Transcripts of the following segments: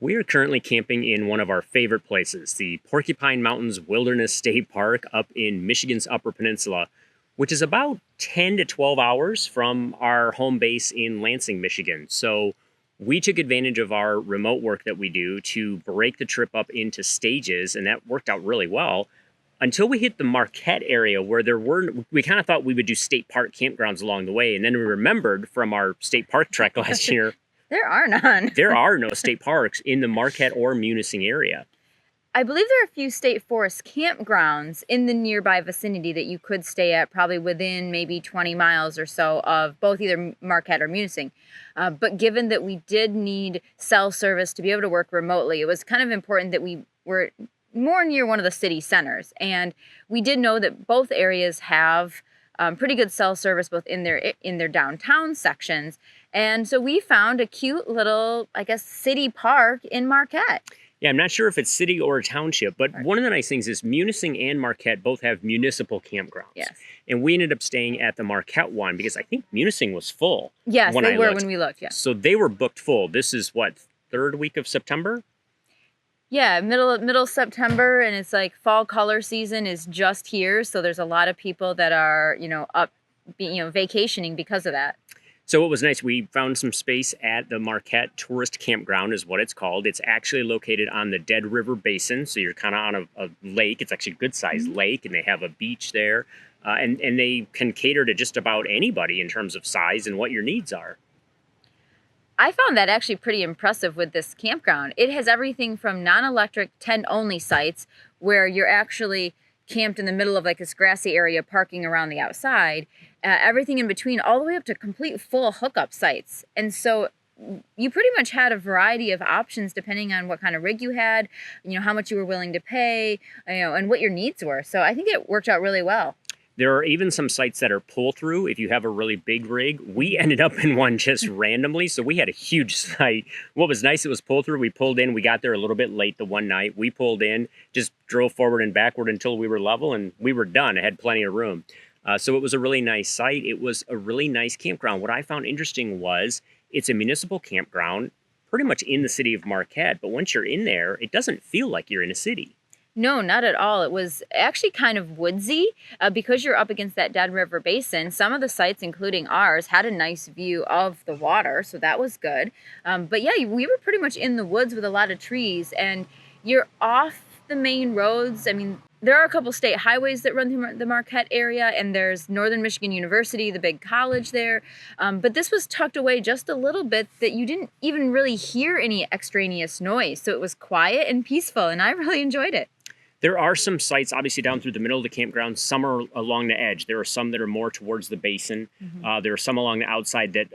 We are currently camping in one of our favorite places, the Porcupine Mountains Wilderness State Park up in Michigan's Upper Peninsula, which is about 10 to 12 hours from our home base in Lansing, Michigan. So we took advantage of our remote work that we do to break the trip up into stages, and that worked out really well until we hit the Marquette area where we kind of thought we would do state park campgrounds along the way. And then we remembered from our state park trek last year, There are none. there are no state parks in the Marquette or Munising area. I believe there are a few state forest campgrounds in the nearby vicinity that you could stay at, probably within maybe 20 miles or so of both either Marquette or Munising. But given that we did need cell service to be able to work remotely, it was kind of important that we were more near one of the city centers. And we did know that both areas have pretty good cell service, both in their downtown sections. And so we found a cute little, I guess, city park in Marquette. Yeah, I'm not sure if it's city or a township, but Right. one of the nice things is Munising and Marquette both have municipal campgrounds. Yes. And we ended up staying at the Marquette one because I think Munising was full. Yes, when they I were looked. when we looked, yes. So they were booked full. This is what, third week of September? Yeah, middle September, and it's like fall color season is just here, so there's a lot of people that are, vacationing because of that. So it was nice. We found some space at the Marquette Tourist Campground is what it's called. It's actually located on the Dead River Basin. So you're kind of on a lake. It's actually a good sized lake, and they have a beach there. And they can cater to just about anybody in terms of size and what your needs are. I found that actually pretty impressive with this campground. It has everything from non-electric tent-only sites where you're actually camped in the middle of like this grassy area parking around the outside, everything in between, all the way up to complete full hookup sites. And so you pretty much had a variety of options depending on what kind of rig you had, how much you were willing to pay, and what your needs were. So I think it worked out really well. There are even some sites that are pull through if you have a really big rig. We ended up in one just randomly, so we had a huge site. What was nice, it was pull through. We pulled in, we got there a little bit late the one night. We pulled in, just drove forward and backward until we were level, and we were done. It had plenty of room. So it was a really nice site. It was a really nice campground. What I found interesting was it's a municipal campground pretty much in the city of Marquette, but once you're in there, it doesn't feel like you're in a city. No, not at all. It was actually kind of woodsy because you're up against that Dead River Basin. Some of the sites, including ours, had a nice view of the water, so that was good. But yeah, we were pretty much in the woods with a lot of trees, and you're off the main roads. I mean, there are a couple state highways that run through the Marquette area, and there's Northern Michigan University, the big college there. But this was tucked away just a little bit that you didn't even really hear any extraneous noise. So it was quiet and peaceful, and I really enjoyed it. There are some sites, obviously, down through the middle of the campground. Some are along the edge. There are some that are more towards the basin. There are some along the outside that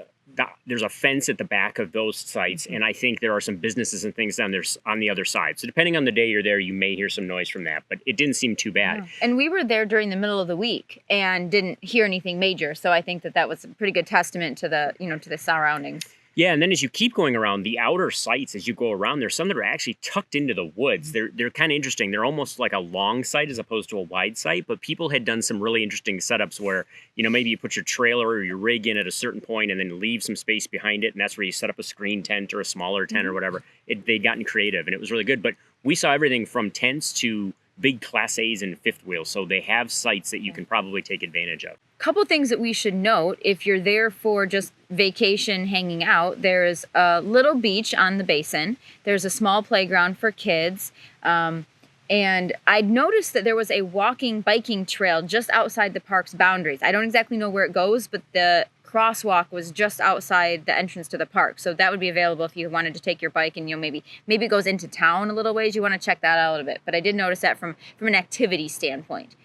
there's a fence at the back of those sites. And I think there are some businesses and things down there on the other side. So depending on the day you're there, you may hear some noise from that. But it didn't seem too bad. Yeah. And we were there during the middle of the week and didn't hear anything major. So I think that was a pretty good testament to the surroundings. Yeah, and then as you keep going around the outer sites, as you go around, there's some that are actually tucked into the woods. They're kind of interesting. They're almost like a long site as opposed to a wide site, but people had done some really interesting setups where, maybe you put your trailer or your rig in at a certain point and then leave some space behind it, and that's where you set up a screen tent or a smaller tent or whatever. They'd gotten creative, and it was really good. But we saw everything from tents to big Class A's and fifth wheels, so they have sites that you can probably take advantage of. Couple things that we should note if you're there for just vacation hanging out. There's a little beach on the basin. There's a small playground for kids. And I'd noticed that there was a biking trail just outside the park's boundaries. I don't exactly know where it goes, but the crosswalk was just outside the entrance to the park. So that would be available if you wanted to take your bike and maybe it goes into town a little ways. You want to check that out a little bit. But I did notice that from an activity standpoint.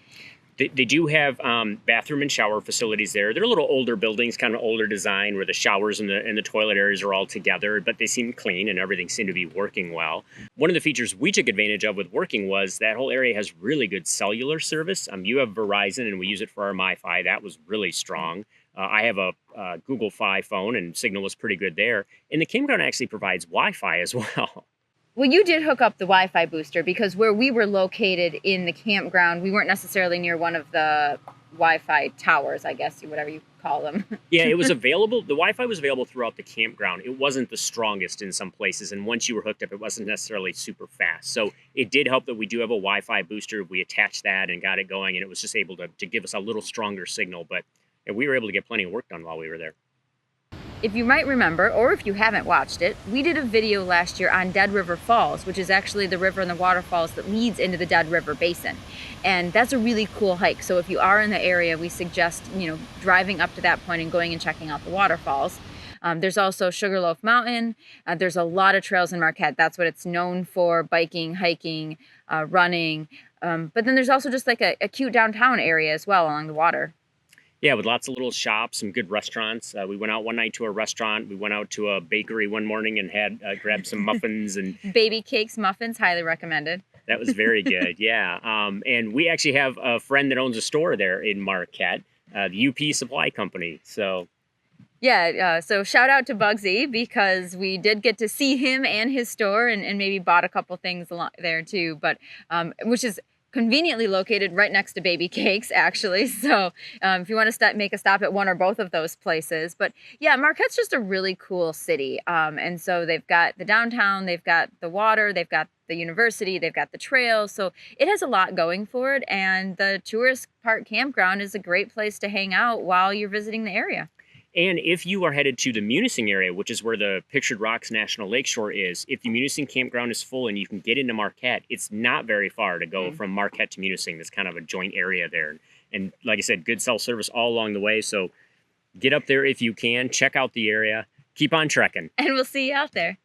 They do have bathroom and shower facilities there. They're a little older buildings, kind of older design, where the showers and the toilet areas are all together, but they seem clean and everything seemed to be working well. One of the features we took advantage of with working was that whole area has really good cellular service. You have Verizon, and we use it for our MiFi. That was really strong. I have a Google Fi phone, and signal was pretty good there. And the campground actually provides Wi-Fi as well. Well, you did hook up the Wi-Fi booster because where we were located in the campground, we weren't necessarily near one of the Wi-Fi towers, I guess, whatever you call them. Yeah, it was available. The Wi-Fi was available throughout the campground. It wasn't the strongest in some places, and once you were hooked up, it wasn't necessarily super fast. So it did help that we do have a Wi-Fi booster. We attached that and got it going, and it was just able to give us a little stronger signal. But we were able to get plenty of work done while we were there. If you might remember, or if you haven't watched it, we did a video last year on Dead River Falls, which is actually the river and the waterfalls that leads into the Dead River Basin. And that's a really cool hike. So if you are in the area, we suggest, driving up to that point and going and checking out the waterfalls. There's also Sugarloaf Mountain. There's a lot of trails in Marquette. That's what it's known for: biking, hiking, running. But then there's also just like a cute downtown area as well along the water. Yeah, with lots of little shops, some good restaurants. We went out one night to a restaurant. We went out to a bakery one morning and had grabbed some muffins and Babycakes Muffins, highly recommended. That was very good. Yeah, and we actually have a friend that owns a store there in Marquette, the UP Supply Company. So yeah, so shout out to Bugsy, because we did get to see him and his store, and maybe bought a couple things along there too. But which is conveniently located right next to Babycakes, actually. So if you want to make a stop at one or both of those places. But yeah, Marquette's just a really cool city. And so they've got the downtown, they've got the water, they've got the university, they've got the trails. So it has a lot going for it. And the Tourist Park Campground is a great place to hang out while you're visiting the area. And if you are headed to the Munising area, which is where the Pictured Rocks National Lakeshore is, if the Munising campground is full and you can get into Marquette, it's not very far to go from Marquette to Munising. There's kind of a joint area there. And like I said, good cell service all along the way. So get up there if you can, check out the area, keep on trekking. And we'll see you out there.